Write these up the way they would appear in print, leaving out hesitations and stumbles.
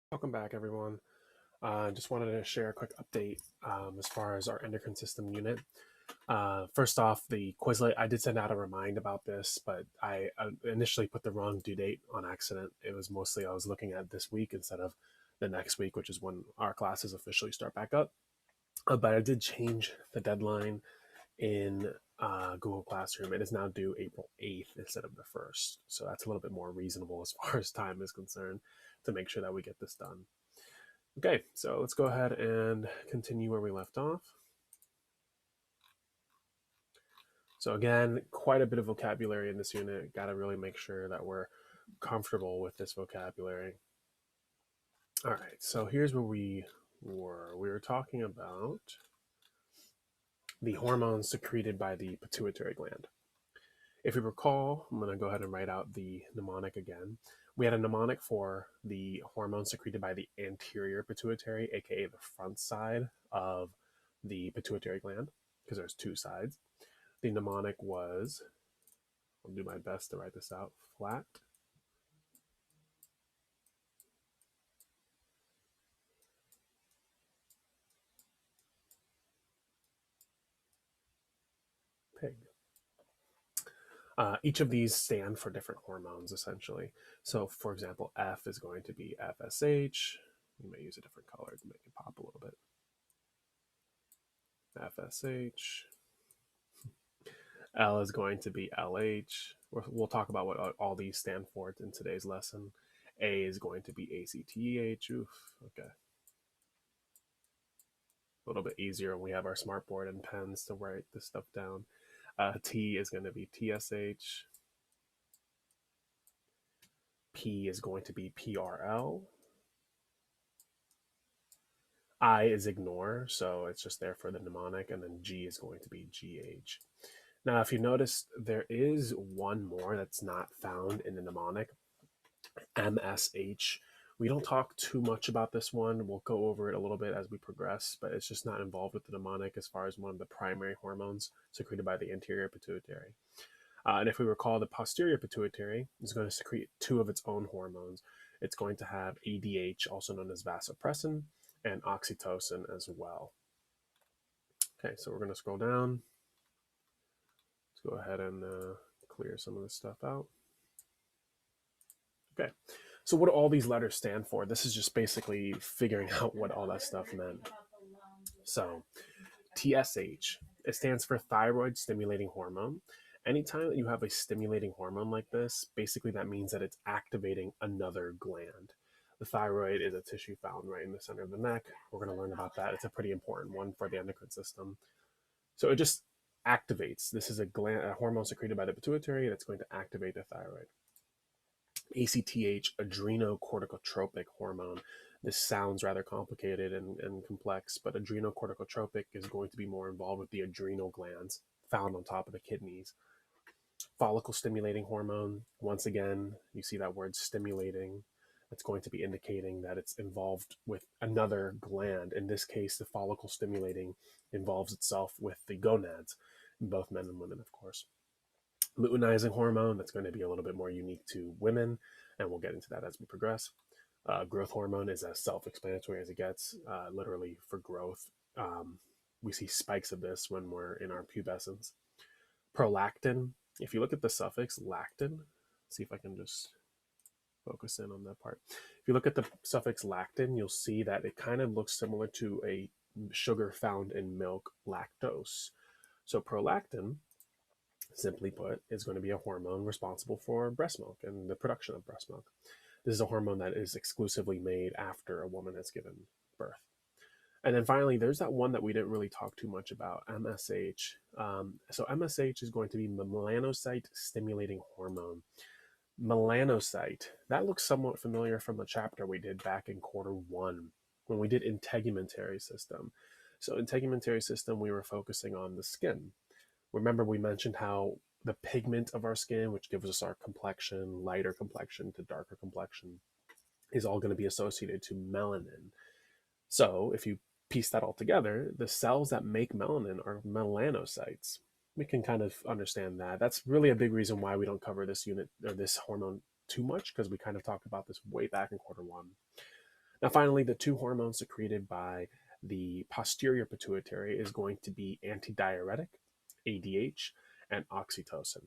Welcome back, everyone. Just wanted to share a quick update as far as our endocrine system unit. First off, the Quizlet, I did send out a remind about this, but I initially put the wrong due date on accident. It was mostly I was looking at this week instead of the next week, which is when our classes officially start back up. But I did change the deadline in Google Classroom. It is now due April 8th instead of the 1st. So that's a little bit more reasonable as far as time is concerned to make sure that we get this done. Okay, so let's go ahead and continue where we left off. So again, quite a bit of vocabulary in this unit. Got to really make sure that we're comfortable with this vocabulary. All right, so here's where we were. We were talking about the hormones secreted by the pituitary gland. If you recall, I'm going to go ahead and write out the mnemonic again. We had a mnemonic for the hormone secreted by the anterior pituitary, aka the front side of the pituitary gland, because there's two sides. The mnemonic was, I'll do my best to write this out, flat, pig. Each of these stand for different hormones, essentially. So, for example, F is going to be FSH. You may use a different color to make it pop a little bit. FSH. L is going to be LH. We'll talk about what all these stand for in today's lesson. A is going to be ACTH. Oof, okay. A little bit easier when we have our smartboard and pens to write this stuff down. T is going to be TSH. P is going to be PRL. I is ignore, so it's just there for the mnemonic, and then G is going to be GH. Now, if you notice, there is one more that's not found in the mnemonic, MSH. We don't talk too much about this one. We'll go over it a little bit as we progress, but it's just not involved with the mnemonic as far as one of the primary hormones secreted by the anterior pituitary. And if we recall, the posterior pituitary is going to secrete two of its own hormones. It's going to have ADH, also known as vasopressin, and oxytocin as well. Okay, so we're going to scroll down. Let's go ahead and clear some of this stuff out. Okay, so what do all these letters stand for? This is just basically figuring out what all that stuff meant. So TSH, it stands for thyroid stimulating hormone. Anytime that you have a stimulating hormone like this, basically that means that it's activating another gland. The thyroid is a tissue found right in the center of the neck. We're going to learn about that. It's a pretty important one for the endocrine system. So it just activates. This is a hormone secreted by the pituitary that's going to activate the thyroid. ACTH, adrenocorticotropic hormone. This sounds rather complicated and complex, but adrenocorticotropic is going to be more involved with the adrenal glands found on top of the kidneys. Follicle stimulating hormone, once again, you see that word stimulating. It's going to be indicating that it's involved with another gland. In this case, the follicle stimulating involves itself with the gonads, both men and women, of course. Luteinizing hormone, that's going to be a little bit more unique to women, and we'll get into that as we progress. Growth hormone is as self-explanatory as it gets, literally for growth. We see spikes of this when we're in our pubescence. Prolactin, if you look at the suffix lactin, see if I can just focus in on that part. If you look at the suffix lactin, you'll see that it kind of looks similar to a sugar found in milk, lactose. So prolactin, simply put, is going to be a hormone responsible for breast milk and the production of breast milk. This is a hormone that is exclusively made after a woman has given birth. And then finally, there's that one that we didn't really talk too much about, MSH. So MSH is going to be melanocyte stimulating hormone. Melanocyte, that looks somewhat familiar from a chapter we did back in Q1 when we did integumentary system. So integumentary system, we were focusing on the skin. Remember, we mentioned how the pigment of our skin, which gives us our complexion, lighter complexion to darker complexion, is all going to be associated to melanin. So if you piece that all together, the cells that make melanin are melanocytes. We can kind of understand that. That's really a big reason why we don't cover this unit or this hormone too much, because we kind of talked about this way back in Q1. Now, finally, the two hormones secreted by the posterior pituitary is going to be antidiuretic, ADH, and oxytocin.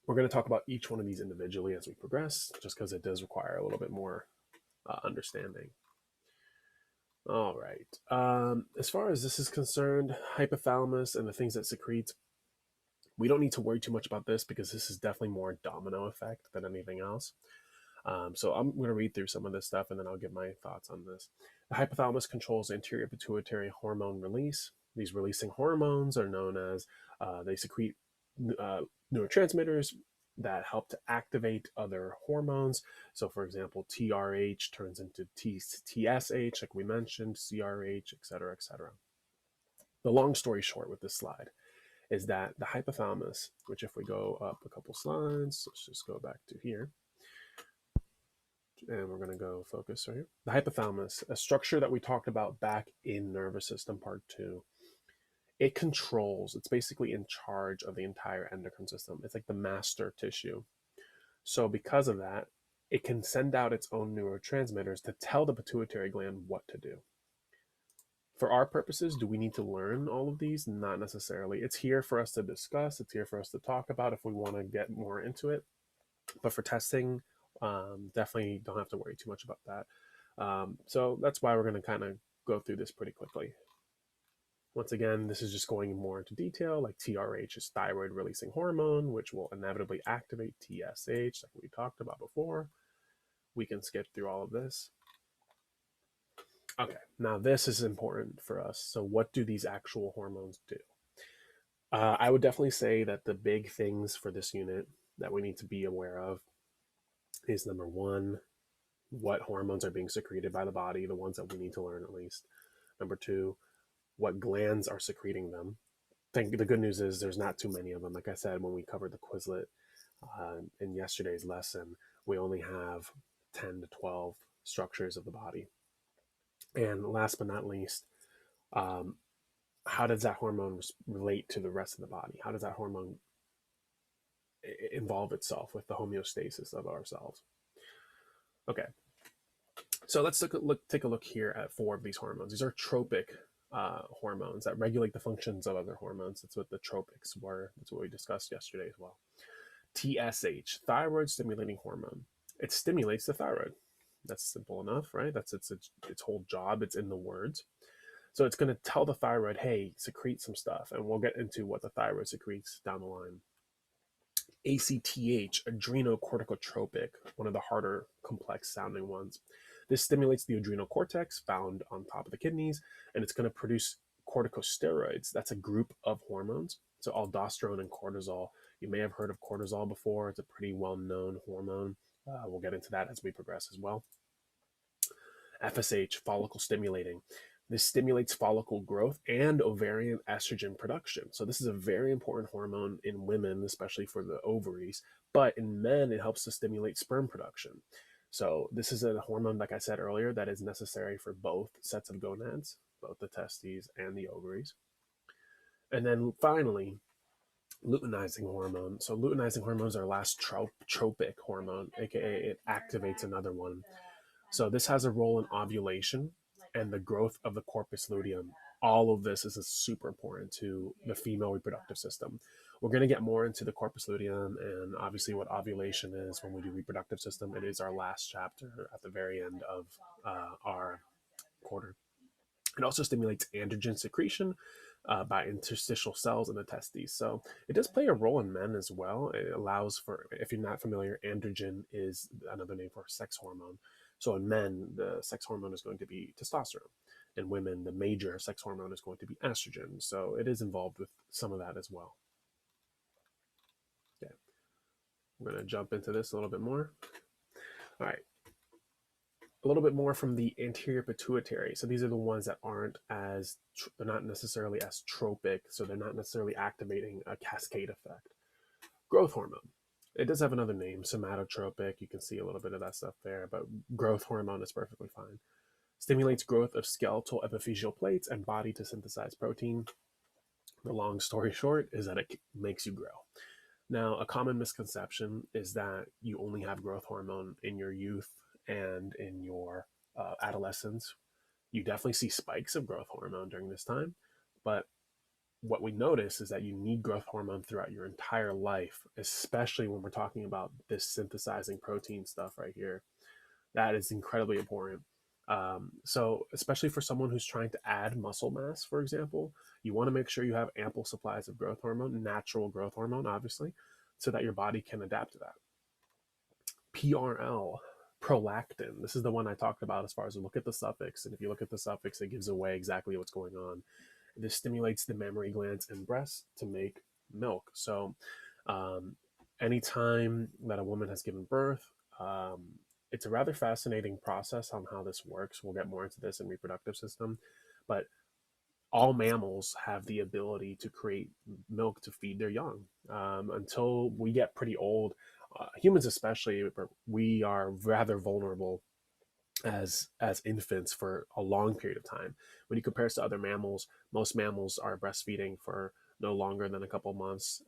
We're going to talk about each one of these individually as we progress, just because it does require a little bit more understanding. All right. As far as this is concerned, hypothalamus and the things that secrete, we don't need to worry too much about this because this is definitely more domino effect than anything else. So I'm going to read through some of this stuff and then I'll give my thoughts on this. The hypothalamus controls anterior pituitary hormone release. These releasing hormones are known as, they secrete neurotransmitters that help to activate other hormones. So, for example, TRH turns into TSH, like we mentioned, CRH, etc., etc. The long story short with this slide is that the hypothalamus, which if we go up a couple slides, let's just go back to here, and we're going to go focus right here. The hypothalamus, a structure that we talked about back in nervous system part 2, it controls, it's basically in charge of the entire endocrine system. It's like the master tissue. So because of that, it can send out its own neurotransmitters to tell the pituitary gland what to do. For our purposes, do we need to learn all of these? Not necessarily. It's here for us to discuss. It's here for us to talk about if we want to get more into it. But for testing, definitely don't have to worry too much about that. So that's why we're going to kind of go through this pretty quickly. Once again, this is just going more into detail, like TRH is thyroid releasing hormone, which will inevitably activate TSH, like we talked about before. We can skip through all of this. Okay, now this is important for us. So what do these actual hormones do? I would definitely say that the big things for this unit that we need to be aware of is number one, what hormones are being secreted by the body, the ones that we need to learn at least. Number two, what glands are secreting them. The good news is there's not too many of them. Like I said, when we covered the Quizlet in yesterday's lesson, we only have 10 to 12 structures of the body. And last but not least, how does that hormone relate to the rest of the body? How does that hormone involve itself with the homeostasis of ourselves? Okay, so let's take a look here at 4 of these hormones. These are tropic hormones that regulate the functions of other hormones. That's what the tropics were. That's what we discussed yesterday as well. TSH, thyroid stimulating hormone. It stimulates the thyroid. That's simple enough, right? That's its whole job. It's in the words. So it's going to tell the thyroid, hey, secrete some stuff. And we'll get into what the thyroid secretes down the line. ACTH, adrenocorticotropic, one of the harder, complex sounding ones. This stimulates the adrenal cortex found on top of the kidneys, and it's going to produce corticosteroids. That's a group of hormones. So aldosterone and cortisol. You may have heard of cortisol before. It's a pretty well-known hormone. We'll get into that as we progress as well. FSH, follicle stimulating. This stimulates follicle growth and ovarian estrogen production. So this is a very important hormone in women, especially for the ovaries. But in men, it helps to stimulate sperm production. So this is a hormone, like I said earlier, that is necessary for both sets of gonads, both the testes and the ovaries. And then finally, luteinizing hormone. So luteinizing hormone is our last tropic hormone, aka it activates another one. So this has a role in ovulation and the growth of the corpus luteum. All of this is super important to the female reproductive system. We're going to get more into the corpus luteum and obviously what ovulation is when we do reproductive system. It is our last chapter at the very end of our quarter. It also stimulates androgen secretion by interstitial cells in the testes. So it does play a role in men as well. It allows for, if you're not familiar, androgen is another name for sex hormone. So in men, the sex hormone is going to be testosterone. In women, the major sex hormone is going to be estrogen. So it is involved with some of that as well. Okay, we're going to jump into this a little bit more. All right. A little bit more from the anterior pituitary. So these are the ones that aren't as, they're not necessarily as tropic. So they're not necessarily activating a cascade effect. Growth hormone. It does have another name, somatotropic. You can see a little bit of that stuff there, but growth hormone is perfectly fine. Stimulates growth of skeletal epiphyseal plates and body to synthesize protein. The long story short is that it makes you grow. Now, a common misconception is that you only have growth hormone in your youth and in your adolescence, you definitely see spikes of growth hormone during this time. But what we notice is that you need growth hormone throughout your entire life, especially when we're talking about this synthesizing protein stuff right here. That is incredibly important. So, especially for someone who's trying to add muscle mass, for example, you want to make sure you have ample supplies of growth hormone, natural growth hormone, obviously, so that your body can adapt to that. PRL, prolactin. This is the one I talked about as far as look at the suffix. And if you look at the suffix, it gives away exactly what's going on. This stimulates the mammary glands and breasts to make milk. So, anytime that a woman has given birth, it's a rather fascinating process on how this works. We'll get more into this in reproductive system, but all mammals have the ability to create milk to feed their young. Until we get pretty old, humans especially, we are rather vulnerable as infants for a long period of time. When you compare us to other mammals, most mammals are breastfeeding for no longer than a couple months,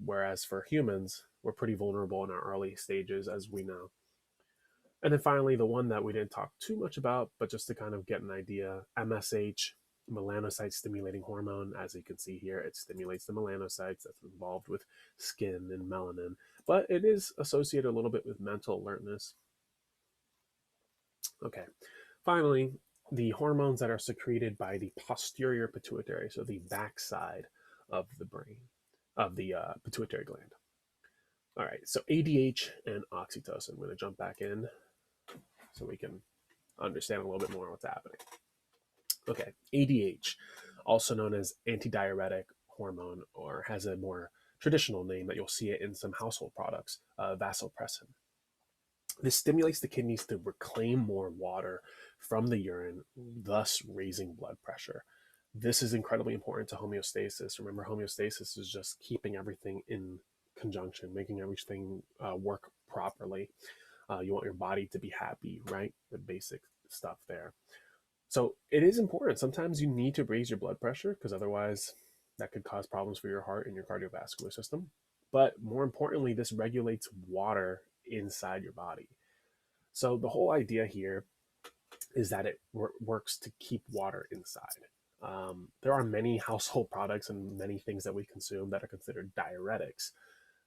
whereas for humans, we're pretty vulnerable in our early stages, as we know. And then finally, the one that we didn't talk too much about, but just to kind of get an idea, MSH, melanocyte stimulating hormone. As you can see here, it stimulates the melanocytes that's involved with skin and melanin, but it is associated a little bit with mental alertness. Okay, finally, the hormones that are secreted by the posterior pituitary, so the backside of the brain, of the pituitary gland. All right, so ADH and oxytocin. I'm going to jump back in so we can understand a little bit more what's happening. Okay, ADH, also known as antidiuretic hormone, or has a more traditional name that you'll see it in some household products, vasopressin. This stimulates the kidneys to reclaim more water from the urine, thus raising blood pressure. This is incredibly important to homeostasis. Remember, homeostasis is just keeping everything in conjunction, making everything work properly. You want your body to be happy, right? The basic stuff there. So it is important. Sometimes you need to raise your blood pressure because otherwise that could cause problems for your heart and your cardiovascular system. But more importantly, this regulates water inside your body. So the whole idea here is that it works to keep water inside. There are many household products and many things that we consume that are considered diuretics.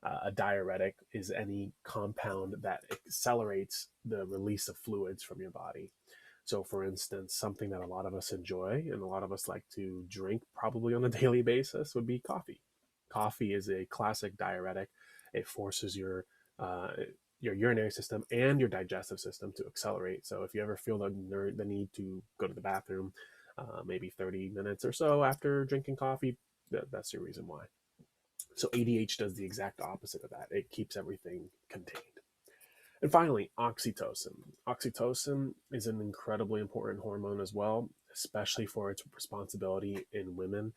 A diuretic is any compound that accelerates the release of fluids from your body. So, for instance, something that a lot of us enjoy and a lot of us like to drink probably on a daily basis would be coffee. Coffee is a classic diuretic. It forces your urinary system and your digestive system to accelerate. So, if you ever feel the need to go to the bathroom, maybe 30 minutes or so after drinking coffee, that's your reason why. So, ADH does the exact opposite of that. It keeps everything contained. And finally, oxytocin. Oxytocin is an incredibly important hormone as well, especially for its responsibility in women.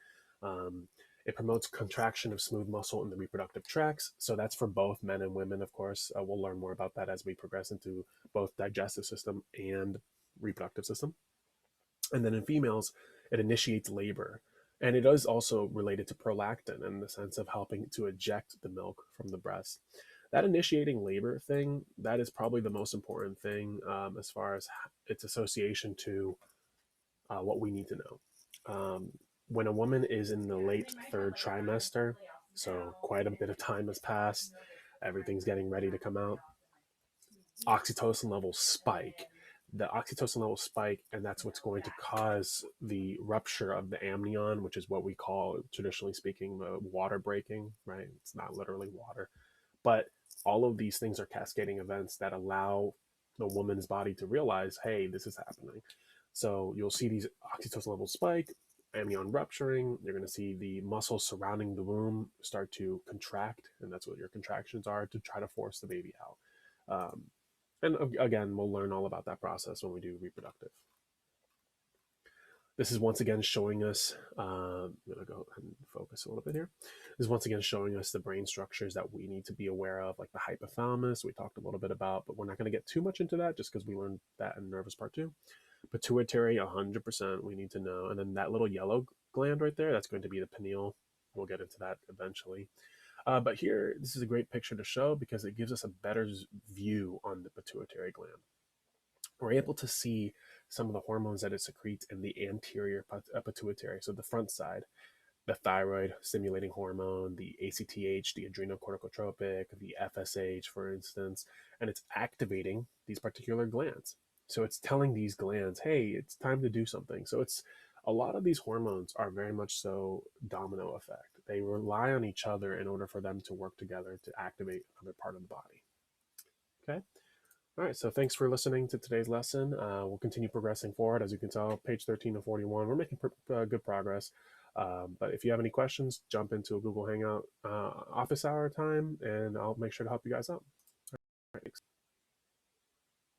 It promotes contraction of smooth muscle in the reproductive tracts. So that's for both men and women, of course. We'll learn more about that as we progress into both digestive system and reproductive system. And then in females, it initiates labor. And it is also related to prolactin in the sense of helping to eject the milk from the breast. That initiating labor thing, that is probably the most important thing as far as its association to what we need to know. When a woman is in the late third trimester, so quite a bit of time has passed, everything's getting ready to come out, oxytocin levels spike. The oxytocin levels spike, and that's what's going to cause the rupture of the amnion, which is what we call, traditionally speaking, the water breaking, right? It's not literally water. But all of these things are cascading events that allow the woman's body to realize, hey, this is happening. So you'll see these oxytocin levels spike, amnion rupturing. You're going to see the muscles surrounding the womb start to contract, and that's what your contractions are, to try to force the baby out. And again, we'll learn all about that process when we do reproductive. This is once again showing us, I'm going to go ahead and focus a little bit here. This is once again showing us the brain structures that we need to be aware of, like the hypothalamus we talked a little bit about, but we're not going to get too much into that just because we learned that in nervous part 2. Pituitary, 100% we need to know. And then that little yellow gland right there, that's going to be the pineal. We'll get into that eventually. But here, this is a great picture to show because it gives us a better view on the pituitary gland. we're able to see some of the hormones that it secretes in the anterior pituitary, so the front side, the thyroid stimulating hormone, the ACTH, the adrenocorticotropic, the FSH, for instance, and it's activating these particular glands. So it's telling these glands, hey, it's time to do something. So it's a lot of these hormones are very much so domino effect. They rely on each other in order for them to work together to activate another part of the body. Okay. All right, so thanks for listening to today's lesson. We'll continue progressing forward. As you can tell, page 13 to 41, we're making good progress. But if you have any questions, jump into a Google Hangout office hour time, and I'll make sure to help you guys out. All right, thanks.